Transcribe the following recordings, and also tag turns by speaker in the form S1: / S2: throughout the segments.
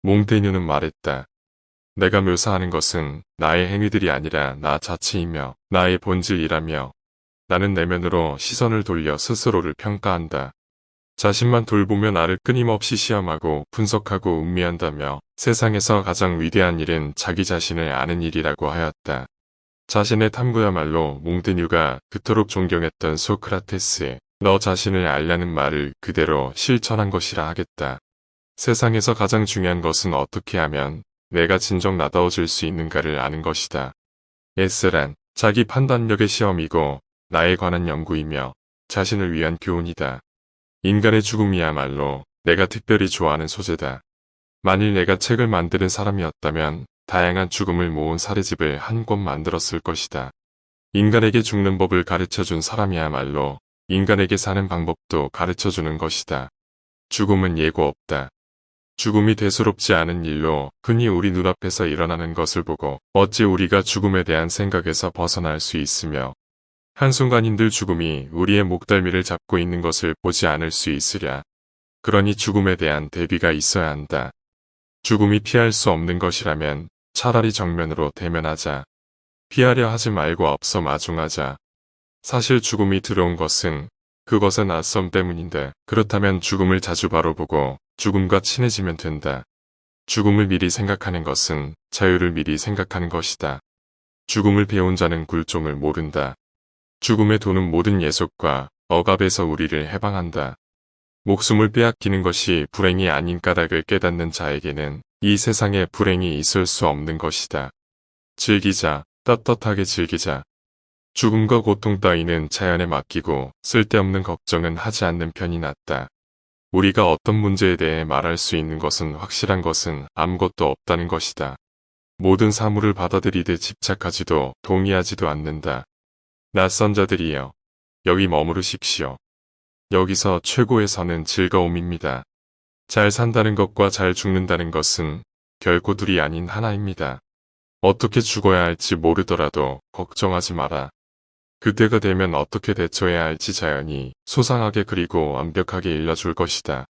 S1: 몽테뉴는 말했다. 내가 묘사하는 것은 나의 행위들이 아니라 나 자체이며 나의 본질이라며 나는 내면으로 시선을 돌려 스스로를 평가한다. 자신만 돌보며 나를 끊임없이 시험하고 분석하고 음미한다며 세상에서 가장 위대한 일은 자기 자신을 아는 일이라고 하였다. 자신의 탐구야말로 몽테뉴가 그토록 존경했던 소크라테스의 너 자신을 알라는 말을 그대로 실천한 것이라 하겠다. 세상에서 가장 중요한 것은 어떻게 하면 내가 진정 나다워질 수 있는가를 아는 것이다. S란 자기 판단력의 시험이고 나에 관한 연구이며 자신을 위한 교훈이다. 인간의 죽음이야말로 내가 특별히 좋아하는 소재다. 만일 내가 책을 만드는 사람이었다면 다양한 죽음을 모은 사례집을 한 권 만들었을 것이다. 인간에게 죽는 법을 가르쳐준 사람이야말로 인간에게 사는 방법도 가르쳐주는 것이다. 죽음은 예고 없다. 죽음이 대수롭지 않은 일로 흔히 우리 눈앞에서 일어나는 것을 보고 어찌 우리가 죽음에 대한 생각에서 벗어날 수 있으며 한순간인들 죽음이 우리의 목덜미를 잡고 있는 것을 보지 않을 수 있으랴. 그러니 죽음에 대한 대비가 있어야 한다. 죽음이 피할 수 없는 것이라면 차라리 정면으로 대면하자. 피하려 하지 말고 앞서 마중하자. 사실 죽음이 들어온 것은 그것의 낯섦 때문인데 그렇다면 죽음을 자주 바로 보고 죽음과 친해지면 된다. 죽음을 미리 생각하는 것은 자유를 미리 생각하는 것이다. 죽음을 배운 자는 굴종을 모른다. 죽음에 도는 모든 예속과 억압에서 우리를 해방한다. 목숨을 빼앗기는 것이 불행이 아닌 까닭을 깨닫는 자에게는 이 세상에 불행이 있을 수 없는 것이다. 즐기자, 떳떳하게 즐기자. 죽음과 고통 따위는 자연에 맡기고 쓸데없는 걱정은 하지 않는 편이 낫다. 우리가 어떤 문제에 대해 말할 수 있는 것은 확실한 것은 아무것도 없다는 것이다. 모든 사물을 받아들이되 집착하지도 동의하지도 않는다. 낯선 자들이여, 여기 머무르십시오. 여기서 최고의 선은 즐거움입니다. 잘 산다는 것과 잘 죽는다는 것은 결코 둘이 아닌 하나입니다. 어떻게 죽어야 할지 모르더라도 걱정하지 마라. 그때가 되면 어떻게 대처해야 할지 자연이 소상하게 그리고 완벽하게 일러줄 것이다.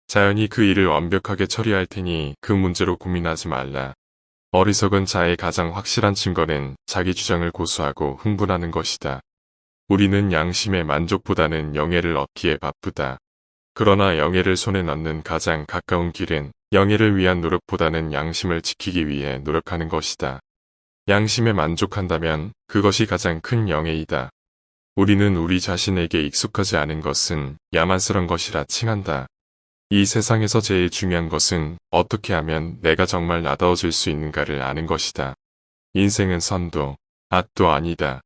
S1: 자연이 그 일을 완벽하게 처리할 테니 그 문제로 고민하지 말라. 어리석은 자의 가장 확실한 증거는 자기 주장을 고수하고 흥분하는 것이다. 우리는 양심의 만족보다는 영예를 얻기에 바쁘다. 그러나 영예를 손에 넣는 가장 가까운 길은 영예를 위한 노력보다는 양심을 지키기 위해 노력하는 것이다. 양심에 만족한다면 그것이 가장 큰 영예이다. 우리는 우리 자신에게 익숙하지 않은 것은 야만스런 것이라 칭한다. 이 세상에서 제일 중요한 것은 어떻게 하면 내가 정말 나다워질 수 있는가를 아는 것이다. 인생은 선도, 악도 아니다.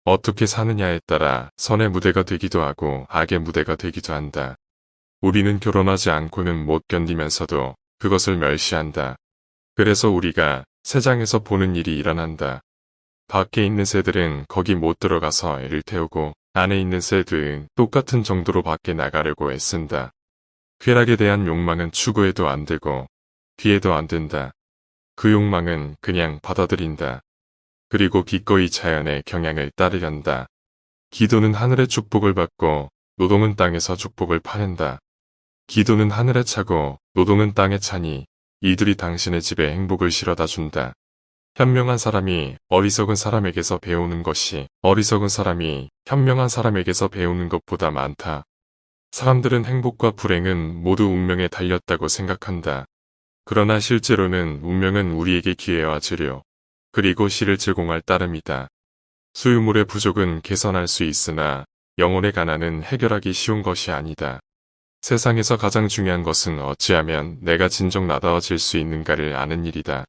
S1: 어떻게 사느냐에 따라 선의 무대가 되기도 하고 악의 무대가 되기도 한다. 우리는 결혼하지 않고는 못 견디면서도 그것을 멸시한다. 그래서 우리가 세상에서 보는 일이 일어난다. 밖에 있는 새들은 거기 못 들어가서 애를 태우고 안에 있는 새들은 똑같은 정도로 밖에 나가려고 애쓴다. 쾌락에 대한 욕망은 추구해도 안 되고 피해도 안 된다. 그 욕망은 그냥 받아들인다. 그리고 기꺼이 자연의 경향을 따르련다. 기도는 하늘의 축복을 받고 노동은 땅에서 축복을 파낸다. 기도는 하늘에 차고 노동은 땅에 차니 이들이 당신의 집에 행복을 실어다 준다. 현명한 사람이 어리석은 사람에게서 배우는 것이 어리석은 사람이 현명한 사람에게서 배우는 것보다 많다. 사람들은 행복과 불행은 모두 운명에 달렸다고 생각한다. 그러나 실제로는 운명은 우리에게 기회와 재료, 그리고 실을 제공할 따름이다. 수유물의 부족은 개선할 수 있으나 영혼의 가난은 해결하기 쉬운 것이 아니다. 세상에서 가장 중요한 것은 어찌하면 내가 진정 나다워질 수 있는가를 아는 일이다.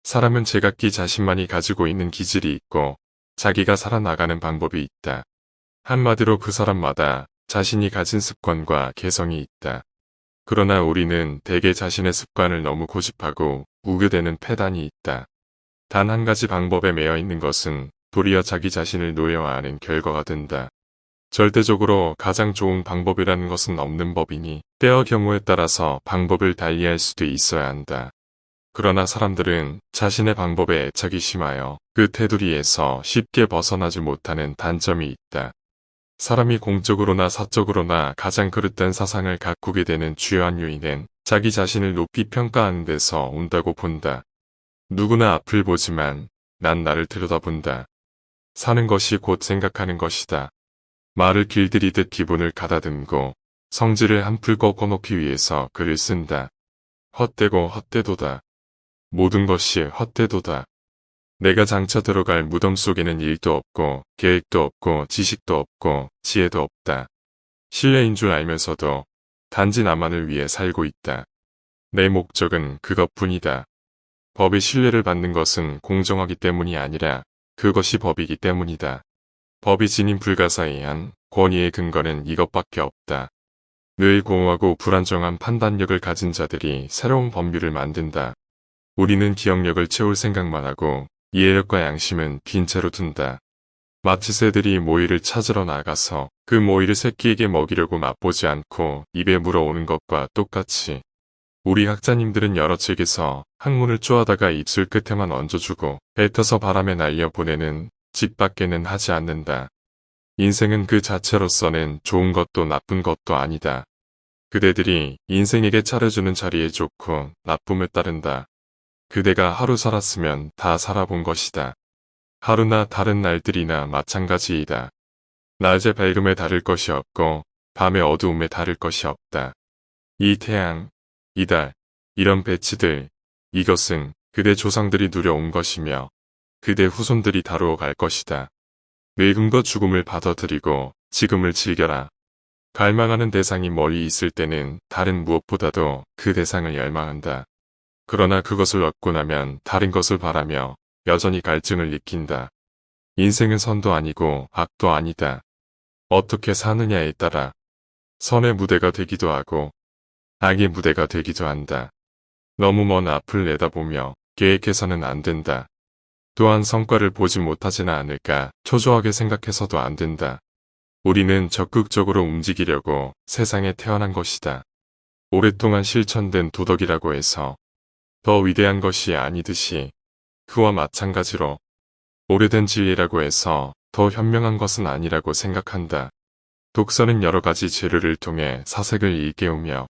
S1: 사람은 제각기 자신만이 가지고 있는 기질이 있고 자기가 살아나가는 방법이 있다. 한마디로 그 사람마다 자신이 가진 습관과 개성이 있다. 그러나 우리는 대개 자신의 습관을 너무 고집하고 우겨대는 패단이 있다. 단 한 가지 방법에 매여 있는 것은 도리어 자기 자신을 노여워하는 결과가 된다. 절대적으로 가장 좋은 방법이라는 것은 없는 법이니 때와 경우에 따라서 방법을 달리할 수도 있어야 한다. 그러나 사람들은 자신의 방법에 애착이 심하여 그 테두리에서 쉽게 벗어나지 못하는 단점이 있다. 사람이 공적으로나 사적으로나 가장 그릇된 사상을 가꾸게 되는 주요한 요인은 자기 자신을 높이 평가하는 데서 온다고 본다. 누구나 앞을 보지만 난 나를 들여다본다. 사는 것이 곧 생각하는 것이다. 말을 길들이듯 기분을 가다듬고 성질을 한풀 꺾어놓기 위해서 글을 쓴다. 헛되고 헛되도다. 모든 것이 헛되도다. 내가 장차 들어갈 무덤 속에는 일도 없고 계획도 없고 지식도 없고 지혜도 없다. 실례인 줄 알면서도 단지 나만을 위해 살고 있다. 내 목적은 그것뿐이다. 법의 신뢰를 받는 것은 공정하기 때문이 아니라 그것이 법이기 때문이다. 법이 지닌 불가사의한 권위의 근거는 이것밖에 없다. 늘 공허하고 불안정한 판단력을 가진 자들이 새로운 법률을 만든다. 우리는 기억력을 채울 생각만 하고 이해력과 양심은 빈 채로 둔다. 마치 새들이 모이를 찾으러 나가서 그 모이를 새끼에게 먹이려고 맛보지 않고 입에 물어오는 것과 똑같이 우리 학자님들은 여러 책에서 학문을 쪼아다가 입술 끝에만 얹어주고 뱉어서 바람에 날려보내는 집 밖에는 하지 않는다. 인생은 그 자체로서는 좋은 것도 나쁜 것도 아니다. 그대들이 인생에게 차려주는 자리에 좋고 나쁨을 따른다. 그대가 하루 살았으면 다 살아본 것이다. 하루나 다른 날들이나 마찬가지이다. 낮의 밝음에 다를 것이 없고 밤의 어두움에 다를 것이 없다. 이 태양, 이 달, 이런 배치들, 이것은 그대 조상들이 누려온 것이며 그대 후손들이 다루어 갈 것이다. 늙음과 죽음을 받아들이고 지금을 즐겨라. 갈망하는 대상이 멀리 있을 때는 다른 무엇보다도 그 대상을 열망한다. 그러나 그것을 얻고 나면 다른 것을 바라며 여전히 갈증을 느낀다. 인생은 선도 아니고 악도 아니다. 어떻게 사느냐에 따라 선의 무대가 되기도 하고 악의 무대가 되기도 한다. 너무 먼 앞을 내다보며 계획해서는 안 된다. 또한 성과를 보지 못하지는 않을까 초조하게 생각해서도 안 된다. 우리는 적극적으로 움직이려고 세상에 태어난 것이다. 오랫동안 실천된 도덕이라고 해서 더 위대한 것이 아니듯이 그와 마찬가지로 오래된 진리라고 해서 더 현명한 것은 아니라고 생각한다. 독서는 여러 가지 재료를 통해 사색을 일깨우며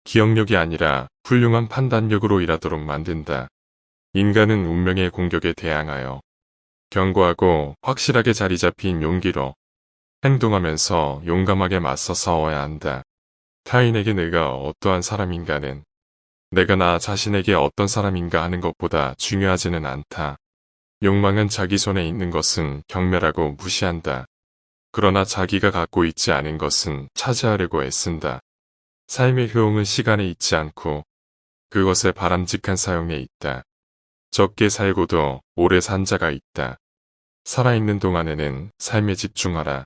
S1: 기억력이 아니라 훌륭한 판단력으로 일하도록 만든다. 인간은 운명의 공격에 대항하여 견고하고 확실하게 자리 잡힌 용기로 행동하면서 용감하게 맞서 싸워야 한다. 타인에게 내가 어떠한 사람인가는 내가 나 자신에게 어떤 사람인가 하는 것보다 중요하지는 않다. 욕망은 자기 손에 있는 것은 경멸하고 무시한다. 그러나 자기가 갖고 있지 않은 것은 차지하려고 애쓴다. 삶의 효용은 시간에 있지 않고 그것의 바람직한 사용에 있다. 적게 살고도 오래 산 자가 있다. 살아있는 동안에는 삶에 집중하라.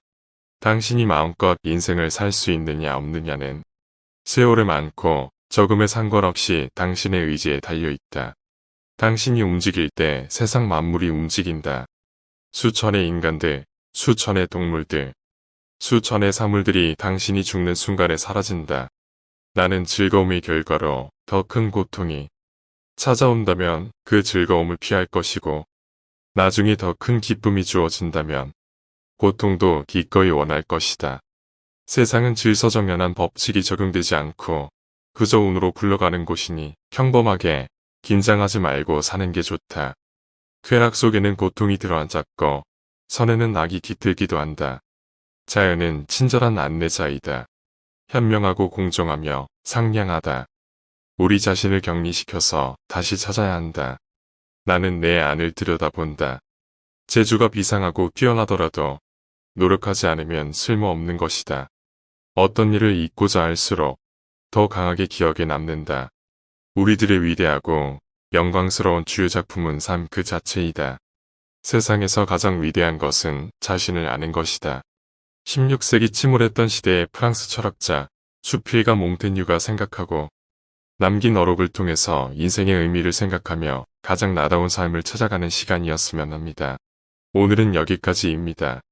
S1: 당신이 마음껏 인생을 살 수 있느냐 없느냐는 세월에 많고 적음에 상관없이 당신의 의지에 달려있다. 당신이 움직일 때 세상 만물이 움직인다. 수천의 인간들, 수천의 동물들, 수천의 사물들이 당신이 죽는 순간에 사라진다. 나는 즐거움의 결과로 더 큰 고통이 찾아온다면 그 즐거움을 피할 것이고 나중에 더 큰 기쁨이 주어진다면 고통도 기꺼이 원할 것이다. 세상은 질서정연한 법칙이 적용되지 않고 그저 운으로 굴러가는 곳이니 평범하게 긴장하지 말고 사는 게 좋다. 쾌락 속에는 고통이 들어앉았고 선에는 낙이 깃들기도 한다. 자연은 친절한 안내자이다. 현명하고 공정하며 상냥하다. 우리 자신을 격리시켜서 다시 찾아야 한다. 나는 내 안을 들여다본다. 재주가 비상하고 뛰어나더라도 노력하지 않으면 쓸모없는 것이다. 어떤 일을 잊고자 할수록 더 강하게 기억에 남는다. 우리들의 위대하고 영광스러운 주요 작품은 삶 그 자체이다. 세상에서 가장 위대한 것은 자신을 아는 것이다. 16세기 침몰했던 시대의 프랑스 철학자 수필가 몽테뉴가 생각하고 남긴 어록을 통해서 인생의 의미를 생각하며 가장 나다운 삶을 찾아가는 시간이었으면 합니다. 오늘은 여기까지입니다.